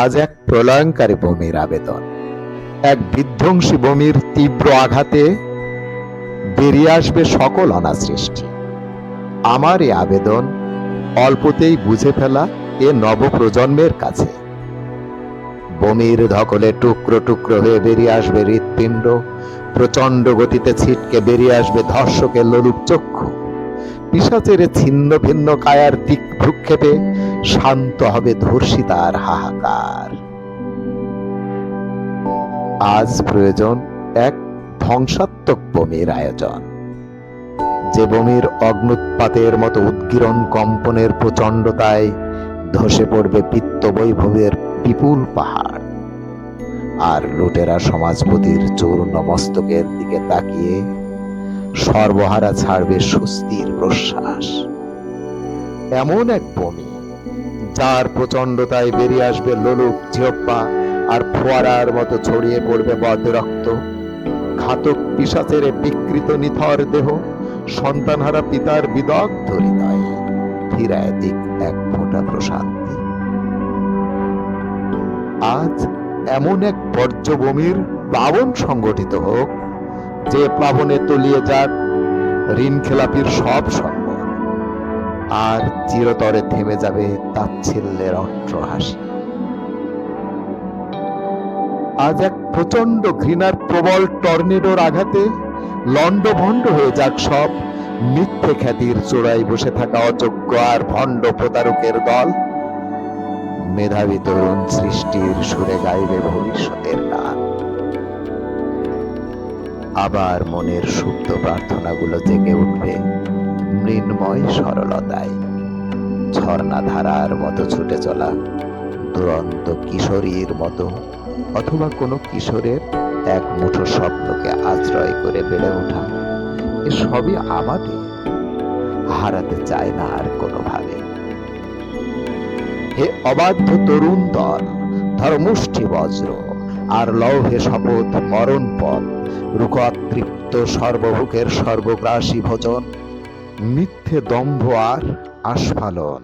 আজ এক প্রলয়ঙ্কারী বমির আবেদন। এক বিধ্বংসী বমির তীব্র আঘাতে বেরিয়ে আসবে সকল অনাসৃষ্টি। আমার এই আবেদন অল্পতেই বুঝে ফেলা এ নবপ্রজন্মের কাছে। বমির ধকলে টুকরো টুকরো হয়ে বেরিয়ে আসবে হৃৎপিণ্ড, প্রচন্ড গতিতে ছিটকে বেরিয়ে আসবে ধর্ষকের লোলুপ চক্ষু, পিশাচের ছিন্ন ভিন্ন কায়ার দিক ভ্রুক্ষেপে শান্ত হবে ধর্ষিতার হাহাকার। আজ প্রয়োজন এক ধ্বংসাত্মক বমির আয়োজন, যে বমির অগ্নুৎপাতের মতো উদ্গীরণ কম্পনের প্রচণ্ডতায় ধসে পড়বে পিত্ত বৈভবের বিপুল পাহাড়, আর লুটেরা সমাজপতির চূর্ণ মস্তকের দিকে তাকিয়ে সর্বহারা ছাড়বে স্বস্তির প্রশ্বাস। এমন এক বমি, যার প্রচণ্ডতায় বেরিয়ে আসবে লোলুপ জিহ্বা, আর ফোয়ারার মতো ছড়িয়ে পড়বে বদ্রক্ত। ঘাতক পিশাচের বিকৃত নিথর দেহ সন্তানহারা পিতার বিদগ্ধ হৃদয়ে ফিরায় দিক এক ফোঁটা প্রশান্তি। আজ এমন এক বর্জ্যভূমির প্লাবন সংগঠিত হোক, যে প্লাবনে তলিয়ে যাক ঋণ খেলাপির সব সম্পদ, আর চিরতরে থেমে যাবে তাচ্ছিল্যের অট্টহাসি। আজ এক প্রচন্ড ঘৃণার প্রবল টর্নেডোর আঘাতে লণ্ডভণ্ড হয়ে যাক সব মিথ্যে খ্যাতির চূড়ায় বসে থাকা অযোগ্য আর ভণ্ড প্রতারকের দল। মেধাবী তরুণ সৃষ্টির সুরে গাইবে ভবিষ্যতের গান। আবার মনের সুপ্ত প্রার্থনাগুলো জেগে উঠবে মৃন্ময় সরলতায়, ঝর্ণাধারার মতো ছুটে চলা দুরন্ত কিশোরীর মতো, অথবা কোনো কিশোরের এক মুঠো স্বপ্নকে আশ্রয় করে বেড়ে ওঠা। এসবই আমাদের হারাতে চায় না আর কোনোভাবে। হে অবাধ্য তরুণ দল, ধর মুষ্টি বজ্র, আর লৌহে শপথ মরণ পথ, রুকতৃপ্ত সর্বভুকের সর্বগ্রাসী ভোজন, মিথ্যে দম্ভ আর আস্ফালন।